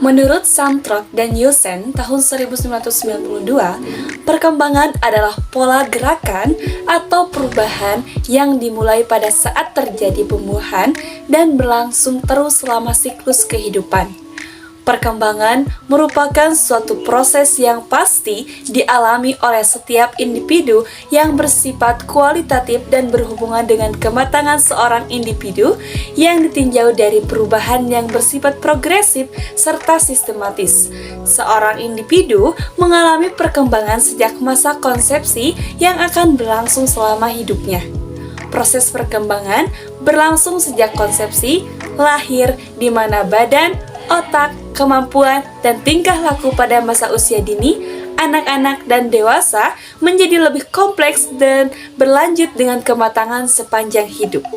Menurut Samtrok dan Yusen tahun 1992, perkembangan adalah pola gerakan atau perubahan yang dimulai pada saat terjadi pembuahan dan berlangsung terus selama siklus kehidupan. Perkembangan merupakan suatu proses yang pasti dialami oleh setiap individu yang bersifat kualitatif dan berhubungan dengan kematangan seorang individu yang ditinjau dari perubahan yang bersifat progresif serta sistematis. Seorang individu mengalami perkembangan sejak masa konsepsi yang akan berlangsung selama hidupnya. Proses perkembangan berlangsung sejak konsepsi, lahir, di mana badan, otak, kemampuan, dan tingkah laku pada masa usia dini, anak-anak, dan dewasa menjadi lebih kompleks dan berlanjut dengan kematangan sepanjang hidup.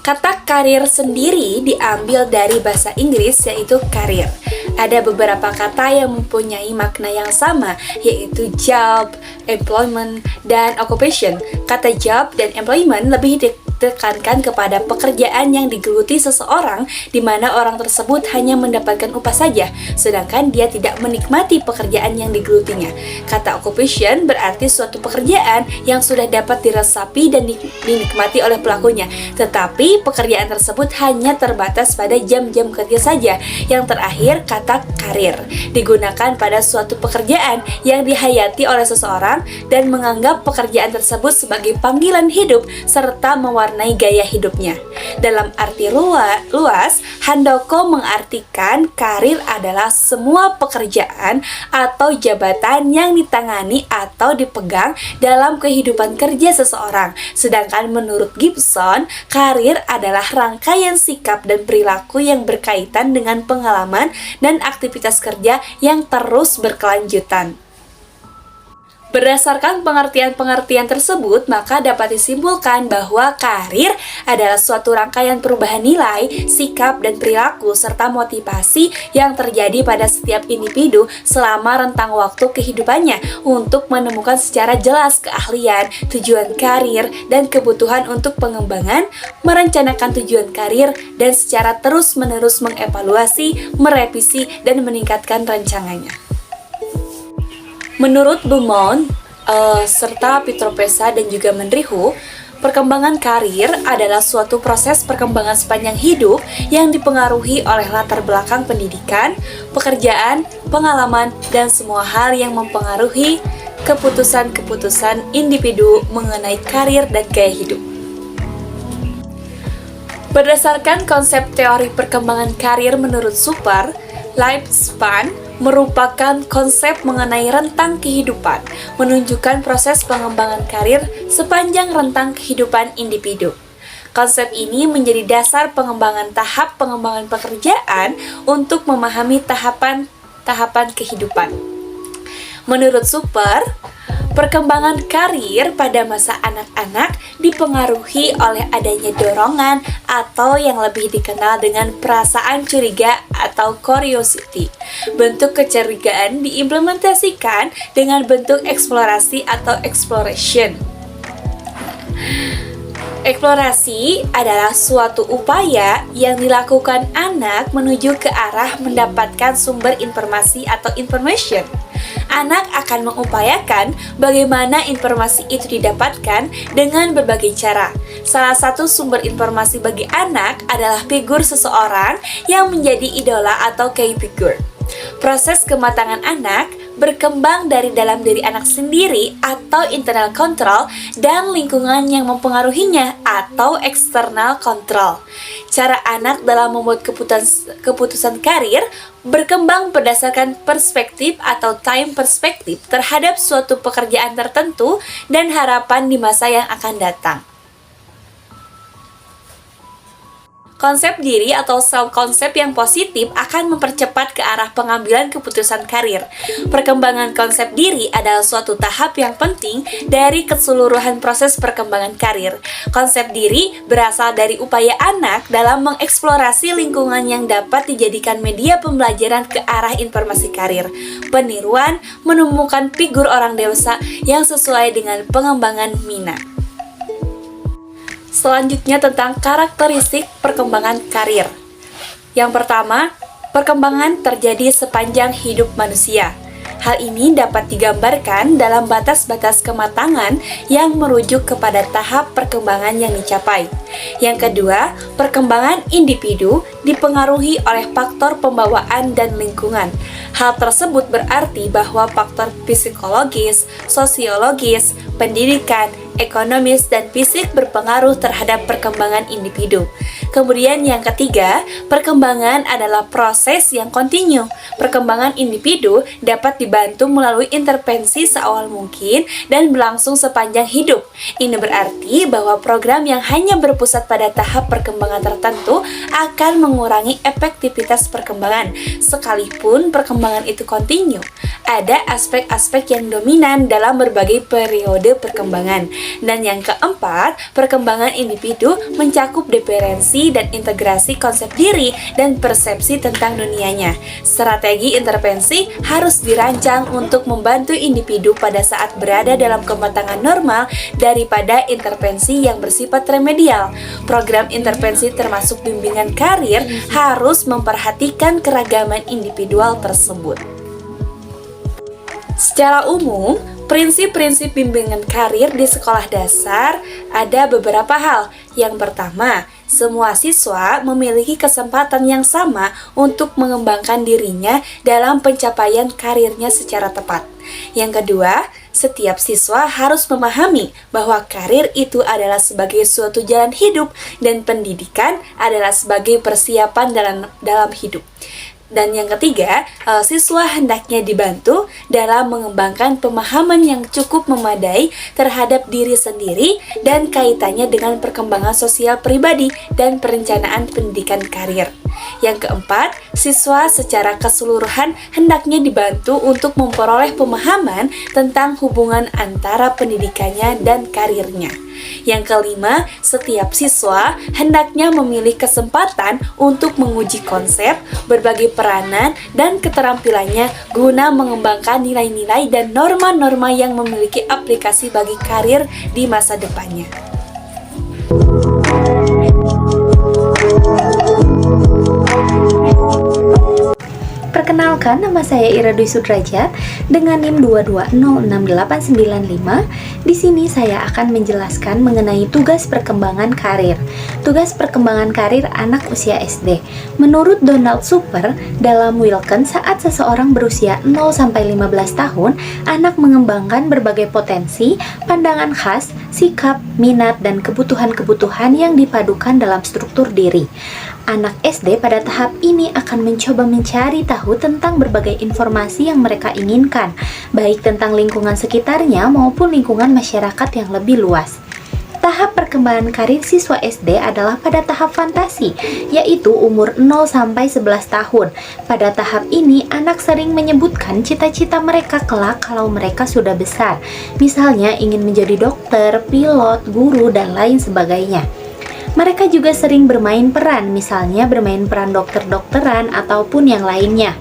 Kata karir sendiri diambil dari bahasa Inggris yaitu karir. Ada beberapa kata yang mempunyai makna yang sama yaitu job, employment, dan occupation. Kata job dan employment lebih ditekankan kepada pekerjaan yang digeluti seseorang di mana orang tersebut hanya mendapatkan upah saja, sedangkan dia tidak menikmati pekerjaan yang digelutinya. Kata occupation berarti suatu pekerjaan yang sudah dapat diresapi dan dinikmati oleh pelakunya, tetapi pekerjaan tersebut hanya terbatas pada jam-jam kerja saja. Yang terakhir, kata karir digunakan pada suatu pekerjaan yang dihayati oleh seseorang dan menganggap pekerjaan tersebut sebagai panggilan hidup serta mewarnai gaya hidupnya. Dalam arti luas, Handoko mengartikan karir adalah semua pekerjaan atau jabatan yang ditangani atau dipegang dalam kehidupan kerja seseorang. Sedangkan menurut Gibson, karir adalah rangkaian sikap dan perilaku yang berkaitan dengan pengalaman dan aktivitas kerja yang terus berkelanjutan. Berdasarkan pengertian-pengertian tersebut, maka dapat disimpulkan bahwa karir adalah suatu rangkaian perubahan nilai, sikap, dan perilaku, serta motivasi yang terjadi pada setiap individu selama rentang waktu kehidupannya untuk menemukan secara jelas keahlian, tujuan karir, dan kebutuhan untuk pengembangan, merencanakan tujuan karir, dan secara terus-menerus mengevaluasi, merevisi, dan meningkatkan rancangannya. Menurut Beaumont, serta Pitropesa dan juga Menrihu, perkembangan karir adalah suatu proses perkembangan sepanjang hidup yang dipengaruhi oleh latar belakang pendidikan, pekerjaan, pengalaman, dan semua hal yang mempengaruhi keputusan-keputusan individu mengenai karir dan gaya hidup. Berdasarkan konsep teori perkembangan karir menurut Super, lifespan merupakan konsep mengenai rentang kehidupan, menunjukkan proses pengembangan karir sepanjang rentang kehidupan individu. Konsep ini menjadi dasar pengembangan tahap pengembangan pekerjaan untuk memahami tahapan-tahapan kehidupan. Menurut Super, perkembangan karir pada masa anak-anak dipengaruhi oleh adanya dorongan atau yang lebih dikenal dengan perasaan curiga atau curiosity. Bentuk kecurigaan diimplementasikan dengan bentuk eksplorasi atau exploration. Eksplorasi adalah suatu upaya yang dilakukan anak menuju ke arah mendapatkan sumber informasi atau information. Anak akan mengupayakan bagaimana informasi itu didapatkan dengan berbagai cara. Salah satu sumber informasi bagi anak adalah figur seseorang yang menjadi idola atau key figure. Proses kematangan anak berkembang dari dalam diri anak sendiri atau internal control dan lingkungan yang mempengaruhinya atau external control. Cara anak dalam membuat keputusan karir berkembang berdasarkan perspektif atau time perspektif terhadap suatu pekerjaan tertentu dan harapan di masa yang akan datang. Konsep diri atau self-konsep yang positif akan mempercepat ke arah pengambilan keputusan karir. Perkembangan konsep diri adalah suatu tahap yang penting dari keseluruhan proses perkembangan karir. Konsep diri berasal dari upaya anak dalam mengeksplorasi lingkungan yang dapat dijadikan media pembelajaran ke arah informasi karir. Peniruan menemukan figur orang dewasa yang sesuai dengan pengembangan minat. Selanjutnya tentang karakteristik perkembangan karir. Yang pertama, perkembangan terjadi sepanjang hidup manusia. Hal ini dapat digambarkan dalam batas-batas kematangan yang merujuk kepada tahap perkembangan yang dicapai. Yang kedua, perkembangan individu dipengaruhi oleh faktor pembawaan dan lingkungan. Hal tersebut berarti bahwa faktor psikologis, sosiologis, pendidikan, ekonomis, dan fisik berpengaruh terhadap perkembangan individu. Kemudian yang ketiga, perkembangan adalah proses yang kontinu. Perkembangan individu dapat dibantu melalui intervensi seawal mungkin dan berlangsung sepanjang hidup. Ini berarti bahwa program yang hanya berpusat pada tahap perkembangan tertentu akan mengurangi efektivitas perkembangan. Sekalipun perkembangan itu kontinu, ada aspek-aspek yang dominan dalam berbagai periode perkembangan. Dan yang keempat, perkembangan individu mencakup diferensi dan integrasi konsep diri dan persepsi tentang dunianya. Strategi intervensi harus dirancang untuk membantu individu pada saat berada dalam kematangan normal daripada intervensi yang bersifat remedial. Program intervensi termasuk bimbingan karir harus memperhatikan keragaman individual tersebut. Secara umum, prinsip-prinsip bimbingan karir di sekolah dasar ada beberapa hal. Yang pertama, semua siswa memiliki kesempatan yang sama untuk mengembangkan dirinya dalam pencapaian karirnya secara tepat. Yang kedua, setiap siswa harus memahami bahwa karir itu adalah sebagai suatu jalan hidup dan pendidikan adalah sebagai persiapan dalam hidup. Dan yang ketiga, siswa hendaknya dibantu dalam mengembangkan pemahaman yang cukup memadai terhadap diri sendiri dan kaitannya dengan perkembangan sosial pribadi dan perencanaan pendidikan karir. Yang keempat, siswa secara keseluruhan hendaknya dibantu untuk memperoleh pemahaman tentang hubungan antara pendidikannya dan karirnya. Yang kelima, setiap siswa hendaknya memilih kesempatan untuk menguji konsep, berbagai peranan, dan keterampilannya guna mengembangkan nilai-nilai dan norma-norma yang memiliki aplikasi bagi karir di masa depannya. Perkenalkan, nama saya Ira Dwi Sudrajat dengan NIM 2206895. Di sini saya akan menjelaskan mengenai tugas perkembangan karir. Tugas perkembangan karir anak usia SD. Menurut Donald Super dalam Wilken, saat seseorang berusia 0-15 tahun, anak mengembangkan berbagai potensi, pandangan khas, sikap, minat, dan kebutuhan-kebutuhan yang dipadukan dalam struktur diri. Anak SD pada tahap ini akan mencoba mencari tahu tentang berbagai informasi yang mereka inginkan, baik tentang lingkungan sekitarnya maupun lingkungan masyarakat yang lebih luas. Tahap perkembangan karir siswa SD adalah pada tahap fantasi, yaitu umur 0-11 tahun. Pada tahap ini, anak sering menyebutkan cita-cita mereka kelak kalau mereka sudah besar. Misalnya ingin menjadi dokter, pilot, guru, dan lain sebagainya. Mereka juga sering bermain peran, misalnya bermain peran dokter-dokteran ataupun yang lainnya.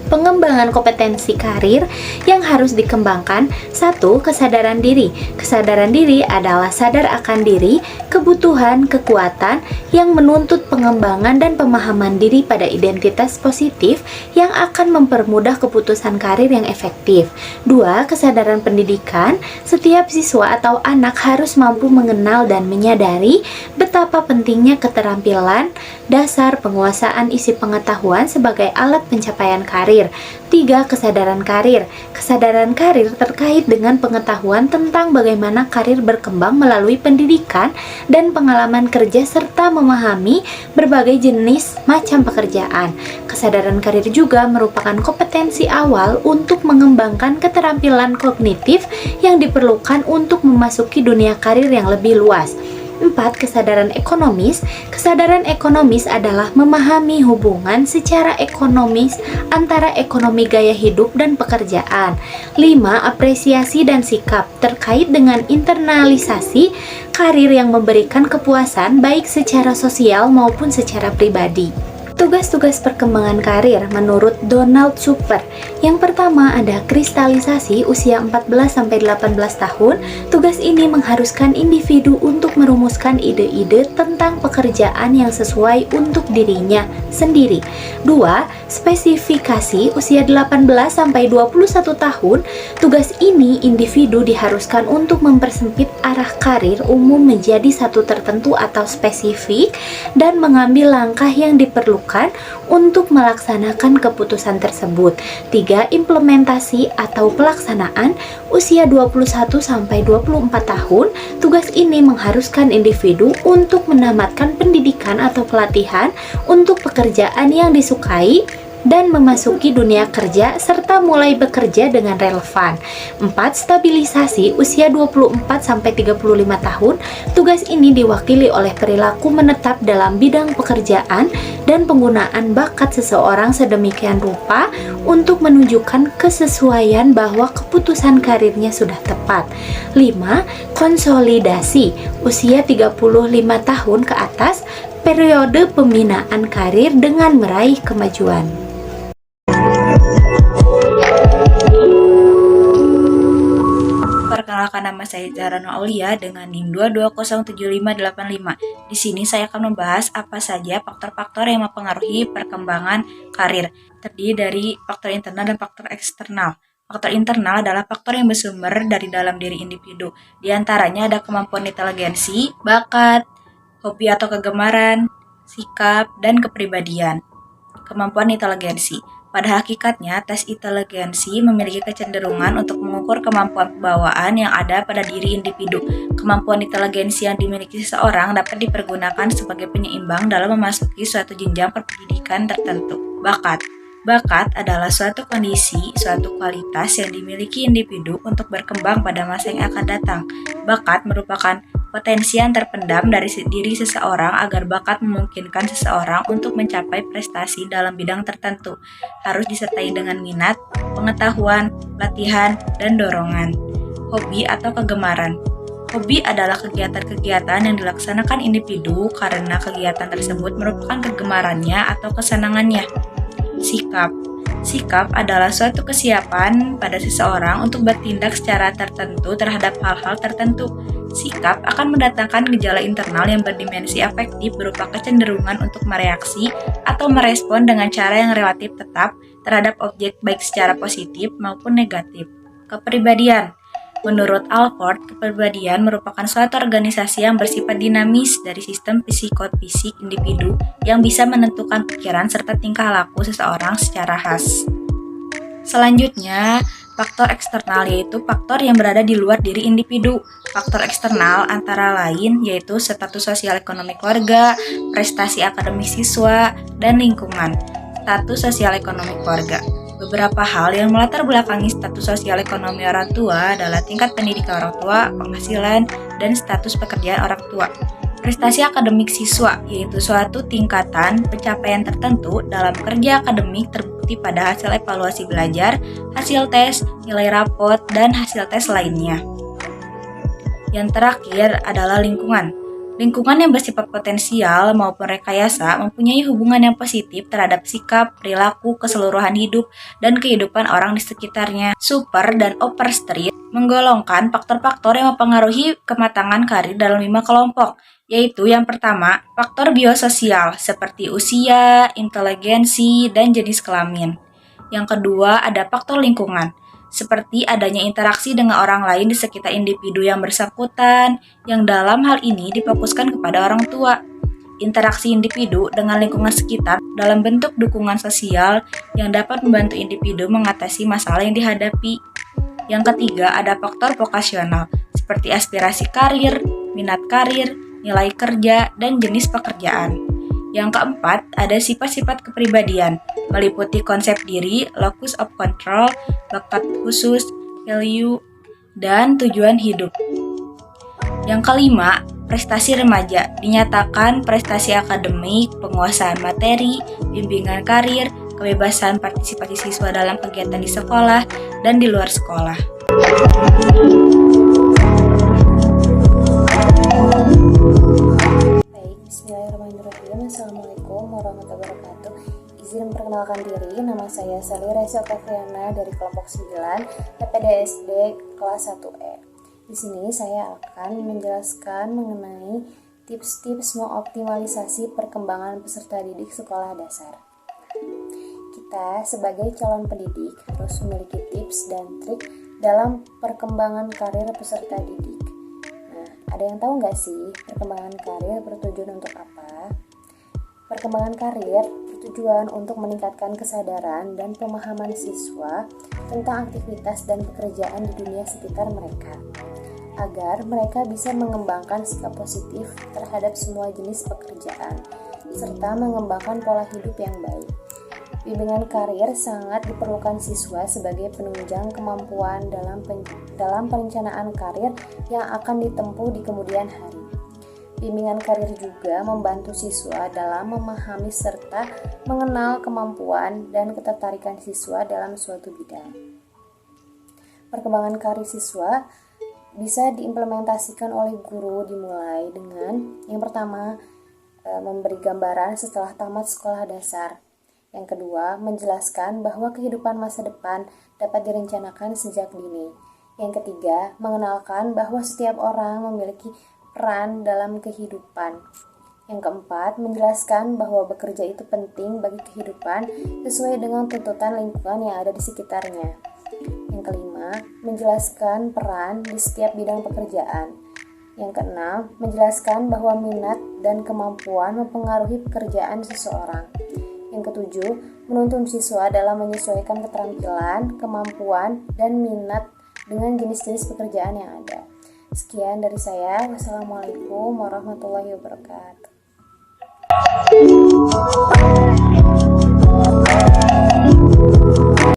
Pengembangan kompetensi karir yang harus dikembangkan. 1. Kesadaran diri. Kesadaran diri adalah sadar akan diri, kebutuhan, kekuatan yang menuntut pengembangan dan pemahaman diri pada identitas positif yang akan mempermudah keputusan karir yang efektif. 2. Kesadaran pendidikan. Setiap siswa atau anak harus mampu mengenal dan menyadari betapa pentingnya keterampilan dasar penguasaan isi pengetahuan sebagai alat pencapaian karir. 3. Kesadaran karir. Kesadaran karir terkait dengan pengetahuan tentang bagaimana karir berkembang melalui pendidikan dan pengalaman kerja serta memahami berbagai jenis macam pekerjaan. Kesadaran karir juga merupakan kompetensi awal untuk mengembangkan keterampilan kognitif yang diperlukan untuk memasuki dunia karir yang lebih luas. 4. Kesadaran ekonomis. Kesadaran ekonomis adalah memahami hubungan secara ekonomis antara ekonomi gaya hidup dan pekerjaan. 5. Apresiasi dan sikap terkait dengan internalisasi karir yang memberikan kepuasan baik secara sosial maupun secara pribadi. Tugas-tugas perkembangan karir menurut Donald Super. Yang pertama ada kristalisasi usia 14-18 tahun. Tugas ini mengharuskan individu untuk merumuskan ide-ide tentang pekerjaan yang sesuai untuk dirinya sendiri. 2. Spesifikasi usia 18-21 tahun. Tugas ini individu diharuskan untuk mempersempit arah karir umum menjadi satu tertentu atau spesifik dan mengambil langkah yang diperlukan untuk melaksanakan keputusan tersebut. 3. Implementasi atau pelaksanaan usia 21-24 tahun. Tugas ini mengharuskan individu untuk menamatkan pendidikan atau pelatihan untuk pekerjaan yang disukai dan memasuki dunia kerja serta mulai bekerja dengan relevan. 4. Stabilisasi usia 24-35 tahun. Tugas ini diwakili oleh perilaku menetap dalam bidang pekerjaan dan penggunaan bakat seseorang sedemikian rupa untuk menunjukkan kesesuaian bahwa keputusan karirnya sudah tepat. 5. Konsolidasi usia 35 tahun ke atas. Periode pembinaan karir dengan meraih kemajuan. Perkenalkan, nama saya Zahra Aulia dengan NIM 2207585. Di sini saya akan membahas apa saja faktor-faktor yang mempengaruhi perkembangan karir. Terdiri dari faktor internal dan faktor eksternal. Faktor internal adalah faktor yang bersumber dari dalam diri individu. Di antaranya ada kemampuan inteligensi, bakat, hobi atau kegemaran, sikap, dan kepribadian. Kemampuan inteligensi. Pada hakikatnya, tes inteligensi memiliki kecenderungan untuk mengukur kemampuan pembawaan yang ada pada diri individu. Kemampuan inteligensi yang dimiliki seseorang dapat dipergunakan sebagai penyeimbang dalam memasuki suatu jenjang pendidikan tertentu. Bakat. Bakat adalah suatu kondisi, suatu kualitas yang dimiliki individu untuk berkembang pada masa yang akan datang. Bakat merupakan potensi yang terpendam dari diri seseorang agar bakat memungkinkan seseorang untuk mencapai prestasi dalam bidang tertentu. Harus disertai dengan minat, pengetahuan, latihan, dan dorongan. Hobi atau kegemaran. Hobi adalah kegiatan-kegiatan yang dilaksanakan individu karena kegiatan tersebut merupakan kegemarannya atau kesenangannya. Sikap. Sikap adalah suatu kesiapan pada seseorang untuk bertindak secara tertentu terhadap hal-hal tertentu. Sikap akan mendatangkan gejala internal yang berdimensi afektif berupa kecenderungan untuk mereaksi atau merespon dengan cara yang relatif tetap terhadap objek baik secara positif maupun negatif. Kepribadian. Menurut Alford, kepribadian merupakan suatu organisasi yang bersifat dinamis dari sistem psikofisik individu yang bisa menentukan pikiran serta tingkah laku seseorang secara khas. Selanjutnya, faktor eksternal yaitu faktor yang berada di luar diri individu. Faktor eksternal antara lain yaitu status sosial ekonomi keluarga, prestasi akademik siswa, dan lingkungan. Status sosial ekonomi keluarga. Beberapa hal yang melatar belakangi status sosial ekonomi orang tua adalah tingkat pendidikan orang tua, penghasilan, dan status pekerjaan orang tua. Prestasi akademik siswa yaitu suatu tingkatan pencapaian tertentu dalam kerja akademik terbukti pada hasil evaluasi belajar, hasil tes, nilai rapot, dan hasil tes lainnya. Yang terakhir adalah lingkungan. Lingkungan yang bersifat potensial maupun rekayasa mempunyai hubungan yang positif terhadap sikap, perilaku, keseluruhan hidup, dan kehidupan orang di sekitarnya. Super dan Overstreet menggolongkan faktor-faktor yang mempengaruhi kematangan karir dalam 5 kelompok, yaitu yang pertama, faktor biososial seperti usia, inteligensi, dan jenis kelamin. Yang kedua, ada faktor lingkungan, seperti adanya interaksi dengan orang lain di sekitar individu yang bersangkutan, yang dalam hal ini difokuskan kepada orang tua. Interaksi individu dengan lingkungan sekitar dalam bentuk dukungan sosial yang dapat membantu individu mengatasi masalah yang dihadapi. Yang ketiga, ada faktor vokasional, seperti aspirasi karir, minat karir, nilai kerja, dan jenis pekerjaan. Yang keempat, ada sifat-sifat kepribadian, meliputi konsep diri, locus of control, bakat khusus, value, dan tujuan hidup. Yang kelima, prestasi remaja, dinyatakan prestasi akademik, penguasaan materi, bimbingan karir, kebebasan partisipasi siswa dalam kegiatan di sekolah dan di luar sekolah. Bismillahirrahmanirrahim. Assalamualaikum warahmatullahi wabarakatuh. Perkenalkan diri, nama saya Sally Reza Oktaviana dari kelompok 9 PPDSD kelas 1E. Di sini saya akan menjelaskan mengenai tips-tips mengoptimalisasi perkembangan peserta didik sekolah dasar. Kita sebagai calon pendidik harus memiliki tips dan trik dalam perkembangan karir peserta didik. Nah, ada yang tahu nggak sih perkembangan karir bertujuan untuk apa? Perkembangan karir bertujuan untuk meningkatkan kesadaran dan pemahaman siswa tentang aktivitas dan pekerjaan di dunia sekitar mereka, agar mereka bisa mengembangkan sikap positif terhadap semua jenis pekerjaan, serta mengembangkan pola hidup yang baik. Bimbingan karir sangat diperlukan siswa sebagai penunjang kemampuan dalam perencanaan karir yang akan ditempuh di kemudian hari. Bimbingan karir juga membantu siswa dalam memahami serta mengenal kemampuan dan ketertarikan siswa dalam suatu bidang. Perkembangan karir siswa bisa diimplementasikan oleh guru dimulai dengan yang pertama, memberi gambaran setelah tamat sekolah dasar. Yang kedua, menjelaskan bahwa kehidupan masa depan dapat direncanakan sejak dini. Yang ketiga, mengenalkan bahwa setiap orang memiliki peran dalam kehidupan. Yang keempat, menjelaskan bahwa bekerja itu penting bagi kehidupan sesuai dengan tuntutan lingkungan yang ada di sekitarnya. Yang kelima, menjelaskan peran di setiap bidang pekerjaan. Yang keenam, menjelaskan bahwa minat dan kemampuan mempengaruhi pekerjaan seseorang. Yang ketujuh, menuntun siswa dalam menyesuaikan keterampilan, kemampuan, dan minat dengan jenis-jenis pekerjaan yang ada. Sekian dari saya. Wassalamualaikum warahmatullahi wabarakatuh.